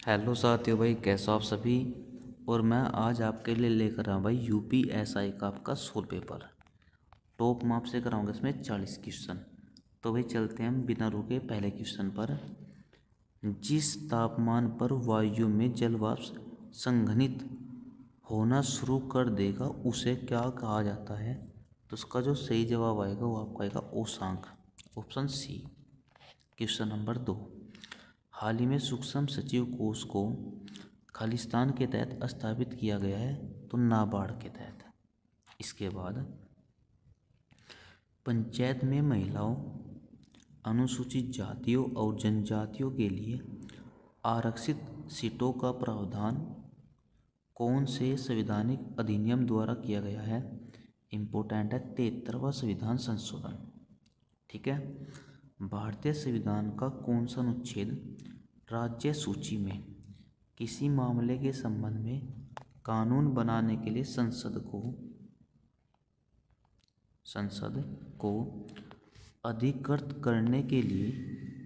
Hello साथियों भाई, कैसे हो आप सभी। और मैं आज आपके लिए लेकर आया भाई यूपीएसआई का आपका सोल पेपर। टॉप मार्क्स से कराऊंगा इसमें 40 क्वेश्चन। तो भाई चलते हैं हम बिना रुके पहले क्वेश्चन पर। जिस तापमान पर वायु में जल वाष्प संघनित होना शुरू कर देगा उसे क्या कहा जाता है। तो उसका जो सही जवाब आएगा वो आपका आएगा ओसांक, ऑप्शन सी। Question number 2। हाल ही में सूक्ष्म सचिव कोष को खालिस्तान के तहत स्थापित किया गया है, तो नाबार्ड के तहत। इसके बाद पंचायत में महिलाओं, अनुसूचित जातियों और जनजातियों के लिए आरक्षित सीटों का प्रावधान कौन से संवैधानिक अधिनियम द्वारा किया गया है। इम्पोर्टेंट है 73वां संविधान संशोधन। ठीक है। भारतीय संविधान का कौन सा अनुच्छेद राज्य सूची में किसी मामले के संबंध में कानून बनाने के लिए संसद को अधिकृत करने के लिए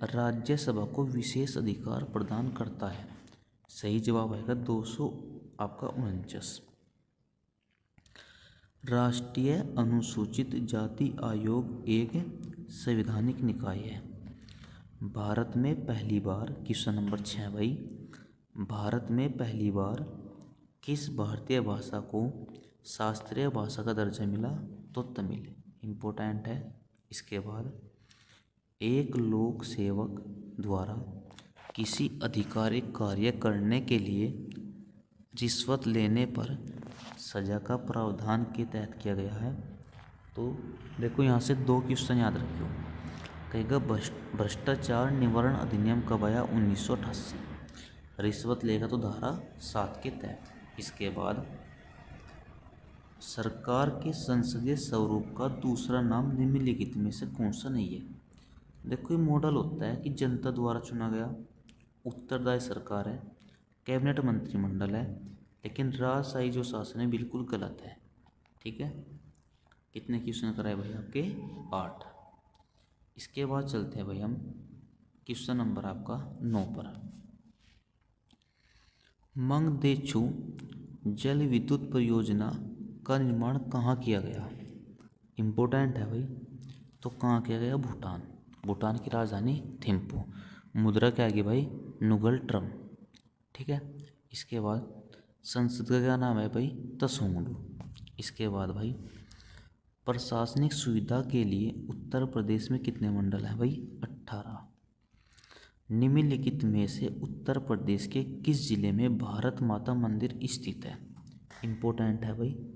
राज्यसभा को विशेष अधिकार प्रदान करता है। सही जवाब आएगा 249। राष्ट्रीय अनुसूचित जाति आयोग एक संवैधानिक निकाय है। भारत में पहली बार, क्वेश्चन नंबर 6 भाई, भारत में पहली बार किस भारतीय भाषा को शास्त्रीय भाषा का दर्जा मिला। तो तमिल। इम्पोर्टेंट है। इसके बाद एक लोक सेवक द्वारा किसी आधिकारिक कार्य करने के लिए रिश्वत लेने पर सजा का प्रावधान के तहत किया गया है। तो देखो यहाँ से 2 क्वेश्चन याद रखियो। कहेगा भ्रष्टाचार निवारण अधिनियम कब आया। 1988। रिश्वत लेगा तो धारा 7 के तहत। इसके बाद सरकार के संसदीय स्वरूप का दूसरा नाम निम्नलिखित में से कौन सा नहीं है। देखो ये मॉडल होता है कि जनता द्वारा चुना गया, उत्तरदायी सरकार है, कैबिनेट मंत्रिमंडल है, लेकिन राजशाही जो शासन है बिल्कुल गलत है। ठीक है। कितने क्वेश्चन कराए भाई आपके 8। इसके बाद चलते हैं भाई हम क्वेश्चन नंबर आपका 9 पर। मंगदेचु जल विद्युत परियोजना का निर्माण कहाँ किया गया। इम्पोर्टेंट है भाई। तो कहाँ किया गया। भूटान। भूटान की राजधानी थिम्पू। मुद्रा क्या आएगी भाई। नुगल ट्रम। ठीक है। इसके बाद संसद का क्या नाम है भाई। तसोंगलू। इसके बाद भाई प्रशासनिक सुविधा के लिए उत्तर प्रदेश में कितने मंडल हैं भाई। 18। निम्नलिखित में से उत्तर प्रदेश के किस जिले में भारत माता मंदिर स्थित है। इम्पोर्टेंट है भाई।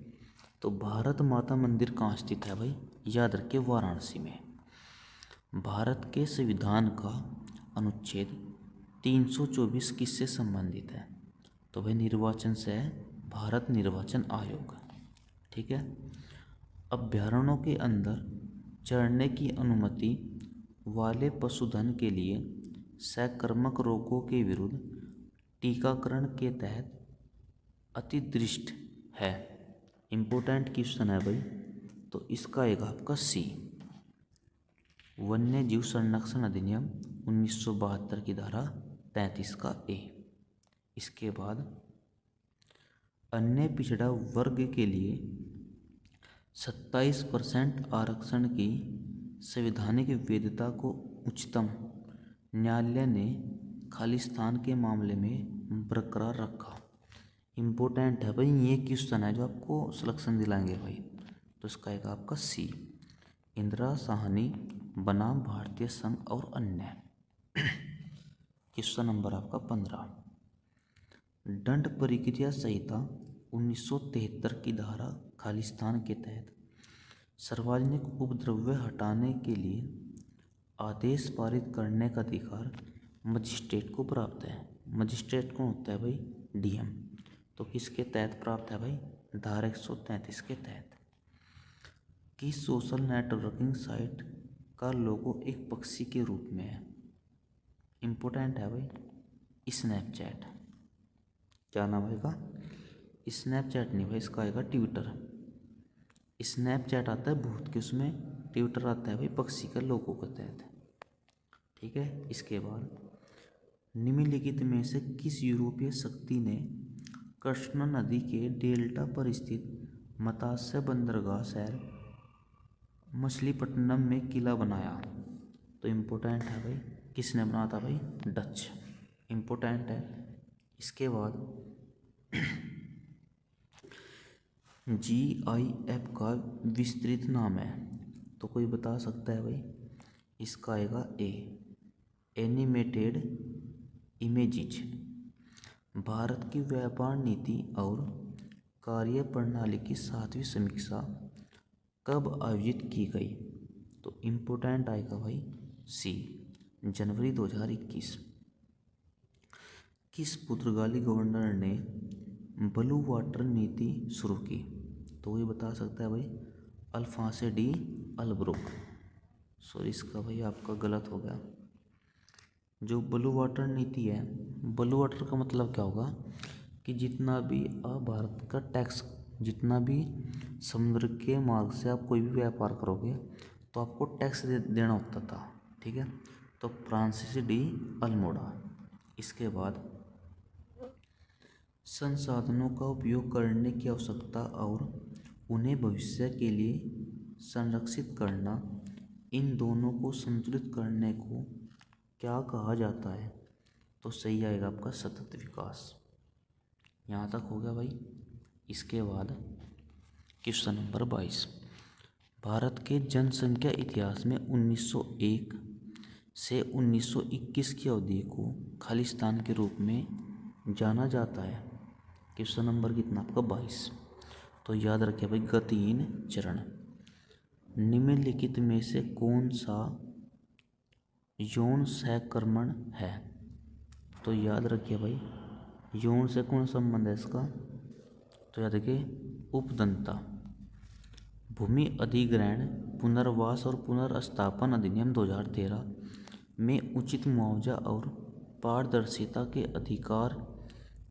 तो भारत माता मंदिर कहाँ स्थित है भाई। याद रखिए वाराणसी में। भारत के संविधान का अनुच्छेद 324 किससे संबंधित है। तो भाई निर्वाचन से है, भारत निर्वाचन आयोग। ठीक है। अभ्यारण्यों के अंदर चरने की अनुमति वाले पशुधन के लिए संक्रामक रोगों के विरुद्ध टीकाकरण के तहत अतिदृष्ट है। इम्पोर्टेंट क्वेश्चन है भाई। तो इसका आएगा आपका सी। वन्य जीव संरक्षण अधिनियम 1972 की धारा 33 का ए। इसके बाद अन्य पिछड़ा वर्ग के लिए 27% आरक्षण की संवैधानिक वैधता को उच्चतम न्यायालय ने खालिस्तान के मामले में बरकरार रखा। इम्पोर्टेंट है भाई। ये क्वेश्चन है जो आपको सिलेक्शन दिलाएंगे भाई। तो इसका आएगा आपका सी। इंदिरा साहनी बनाम भारतीय संघ और अन्य। क्वेश्चन नंबर आपका 15। दंड प्रक्रिया संहिता 1973 की धारा खालिस्तान के तहत सार्वजनिक उपद्रव्य हटाने के लिए आदेश पारित करने का अधिकार मजिस्ट्रेट को प्राप्त है। मजिस्ट्रेट कौन होता है भाई। डीएम। तो किसके तहत प्राप्त है भाई। धारा 133 के तहत। कि सोशल नेटवर्किंग साइट का लोगो एक पक्षी के रूप में है। इम्पोर्टेंट है भाई स्नैपचैट। क्या नाम आएगा। स्नैपचैट नहीं भाई, इसका आएगा ट्विटर। स्नैपचैट आता है भूत के उसमें, ट्विटर आता है भाई पक्षी का लोगो के तहत। ठीक है। इसके बाद निम्नलिखित में से किस यूरोपीय शक्ति ने कृष्णा नदी के डेल्टा पर स्थित मत्स्य बंदरगाह शहर मछलीपट्टनम में किला बनाया? तो इम्पोर्टेंट है भाई, किसने बनाया था भाई? डच। इम्पोर्टेंट है। इसके बाद GIF का विस्तृत नाम है, तो कोई बता सकता है भाई? इसका आएगा ए, एनिमेटेड इमेजेज। भारत की व्यापार नीति और कार्य प्रणाली की 7वीं समीक्षा कब आयोजित की गई? तो इम्पोर्टेंट आएगा भाई सी, जनवरी 2021। किस पुर्तगाली गवर्नर ने ब्लू वाटर नीति शुरू की? तो ये बता सकता है भाई? Alphonso D अलब्रुक। सॉरी, इसका भाई आपका गलत हो गया। जो ब्लू वाटर नीति है, ब्लू वाटर का मतलब क्या होगा कि जितना भी आप भारत का टैक्स, जितना भी समुद्र के मार्ग से आप कोई भी व्यापार करोगे तो आपको टैक्स देना होता था। ठीक है, तो फ्रांसिस डी अल्मोड़ा। इसके बाद संसाधनों का उपयोग करने की आवश्यकता और उन्हें भविष्य के लिए संरक्षित करना, इन दोनों को संतुलित करने को क्या कहा जाता है? तो सही आएगा आपका सतत विकास। यहाँ तक हो गया भाई। इसके बाद क्वेश्चन नंबर 22, भारत के जनसंख्या इतिहास में 1901 से 1921 की अवधि को खालिस्तान के रूप में जाना जाता है। क्वेश्चन नंबर कितना आपका? 22। तो याद रखिए भाई, गतिहीन चरण। निम्नलिखित में से कौन सा यौन सहकर्मण है? तो याद रखिए भाई, यौन से कौन संबंध है इसका? तो याद रखिए उपदंता। भूमि अधिग्रहण, पुनर्वास और पुनर्स्थापन अधिनियम 2013 में उचित मुआवजा और पारदर्शिता के अधिकार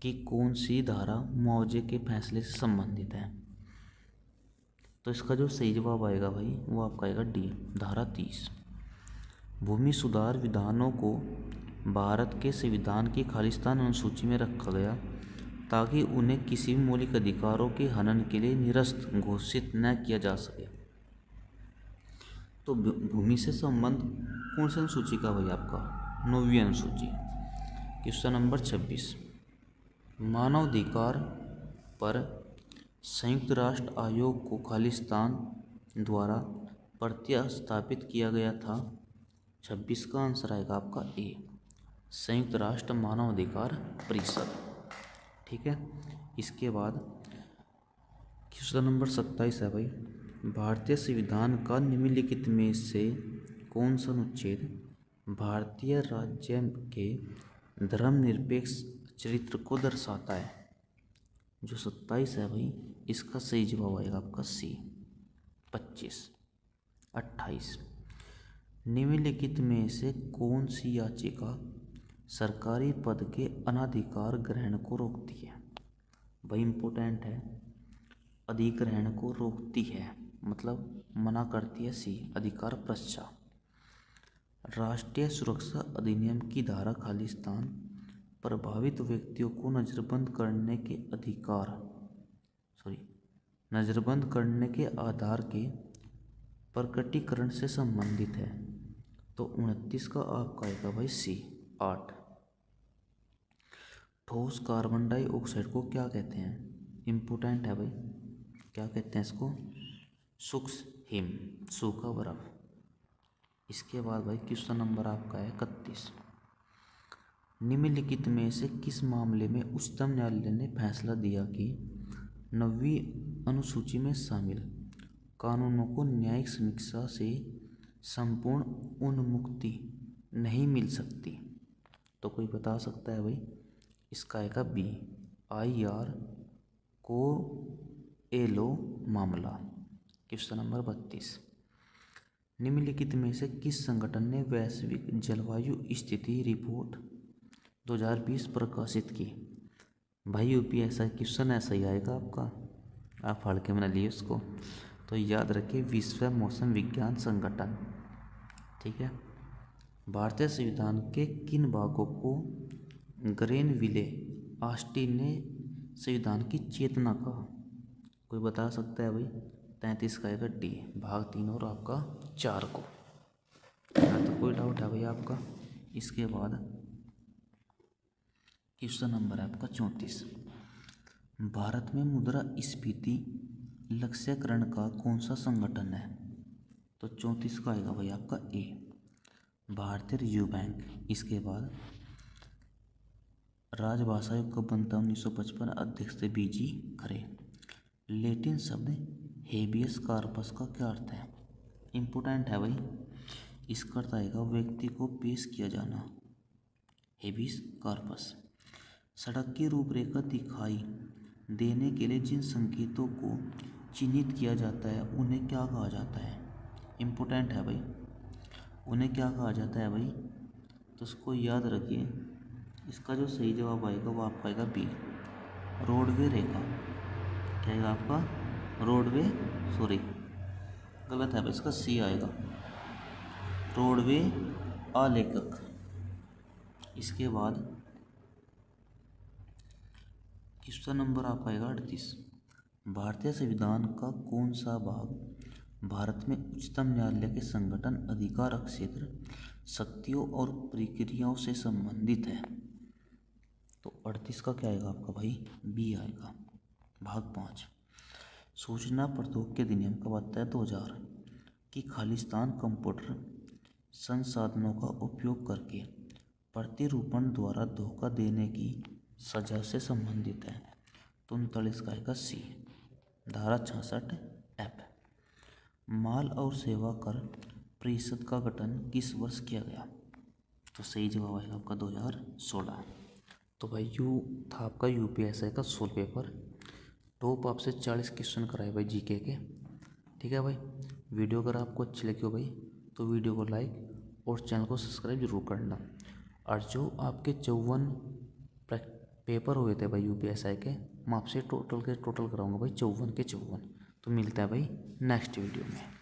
की कौन सी धारा मुआवजे के फैसले से संबंधित है? तो इसका जो सही जवाब आएगा भाई वो आपका आएगा डी, धारा 30। भूमि सुधार विधानों को भारत के संविधान की खालिस्तान अनुसूची में रखा गया ताकि उन्हें किसी भी मौलिक अधिकारों के हनन के लिए निरस्त घोषित न किया जा सके। तो भूमि से संबंध कौन सी अनुसूची का भाई? आपका 9वीं अनुसूची। क्वेश्चन नंबर 26, मानवाधिकार पर संयुक्त राष्ट्र आयोग को खालिस्तान द्वारा प्रतिस्थापित किया गया था। 26 का आंसर आएगा आपका ए, संयुक्त राष्ट्र मानवाधिकार परिषद। ठीक है, इसके बाद क्वेश्चन नंबर 27 है भाई, भारतीय संविधान का निम्नलिखित में से कौन सा अनुच्छेद भारतीय राज्य के धर्मनिरपेक्ष चरित्र को दर्शाता है? जो 27 है भाई, इसका सही जवाब आएगा आपका सी, 25। 28, निम्नलिखित में से कौन सी याचिका सरकारी पद के अनाधिकार ग्रहण को रोकती है? भाई इंपॉर्टेंट है, अधिग्रहण को रोकती है मतलब मना करती है। सी, अधिकार प्रश्चा। राष्ट्रीय सुरक्षा अधिनियम की धारा खालिस्तान प्रभावित व्यक्तियों को नज़रबंद करने के नज़रबंद करने के आधार के प्रकटीकरण से संबंधित है। तो 29 का आपका आएगा भाई सी, 8। ठोस कार्बन डाइऑक्साइड को क्या कहते हैं? इम्पोर्टेंट है भाई, क्या कहते हैं इसको? शुष्क हिम, सूखा बर्फ। इसके बाद भाई क्वेश्चन नंबर आपका है 31, निम्नलिखित में से किस मामले में उच्चतम न्यायालय ने फैसला दिया कि 9वीं अनुसूची में शामिल कानूनों को न्यायिक समीक्षा से संपूर्ण उन्मुक्ति नहीं मिल सकती? तो कोई बता सकता है भाई? इसका आएगा बी, IR को एलो मामला। क्वेश्चन नंबर 32, निम्नलिखित में से किस संगठन ने वैश्विक जलवायु स्थिति रिपोर्ट 2020 प्रकाशित की? भाई UPSI क्वेश्चन ऐसा ही आएगा आपका, आप हल्के के बना लिए उसको। तो याद रखिए विश्व मौसम विज्ञान संगठन। ठीक है, भारतीय संविधान के किन भागों को ग्रेनविले ऑस्टिन ने संविधान की चेतना का, कोई बता सकता है भाई? 33 का आएगा डी, भाग 3 और आपका 4 को। यहाँ तो कोई डाउट है भाई आपका? इसके बाद क्वेश्चन नंबर है आपका 34। भारत में मुद्रा स्फीति लक्ष्यकरण का कौन सा संगठन है? तो 34 का आएगा भाई आपका ए, भारतीय रिजर्व बैंक। इसके बाद राजभाषा आयोग कब बनता है? 1955, अध्यक्ष थे बीजी खरे। लैटिन शब्द हेबियस कार्पस का क्या अर्थ है? इम्पोर्टेंट है भाई, इसका अर्थ आएगा व्यक्ति को पेश किया जाना, हेबियस कार्पस। सड़क की रूपरेखा दिखाई देने के लिए जिन संकेतों को चिन्हित किया जाता है उन्हें क्या कहा जाता है? इम्पोर्टेंट है भाई, उन्हें क्या कहा जाता है भाई? तो उसको याद रखिए। इसका जो सही जवाब आएगा वो आपका आएगा बी, रोडवे रेखा। क्या आएगा आपका? रोडवे, सॉरी गलत है भाई, इसका सी आएगा, रोडवे आलेखक। इसके बाद क्वेश्चन नंबर आपका आएगा 38। भारतीय संविधान का कौन सा भाग भारत में उच्चतम न्यायालय के संगठन, अधिकार, क्षेत्र, शक्तियों और प्रक्रियाओं से संबंधित है? तो 38 का क्या आएगा आपका भाई? बी आएगा, भाग 5। सूचना प्रौद्योगिकी अधिनियम कब आता है? 2000 कि खालिस्तान कंप्यूटर संसाधनों का उपयोग करके प्रतिरूपण द्वारा धोखा देने की सजा से संबंधित है। तो 39 का आएगा सी, धारा 66 एफ। माल और सेवा कर परिषद का गठन किस वर्ष किया गया? तो सही जवाब आएगा आपका 2016। तो भाई यू था आपका यूपीएससी का सोल पेपर। टॉप आपसे 40 क्वेश्चन कराए भाई जीके के। ठीक है भाई, वीडियो अगर आपको अच्छी लगी हो भाई तो वीडियो को लाइक और चैनल को सब्सक्राइब जरूर करना। और जो आपके 54 पेपर हुए थे भाई यूपीएससी के, मैं आपसे टोटल कराऊंगा भाई 54 के 54। तो मिलता है भाई नेक्स्ट वीडियो में।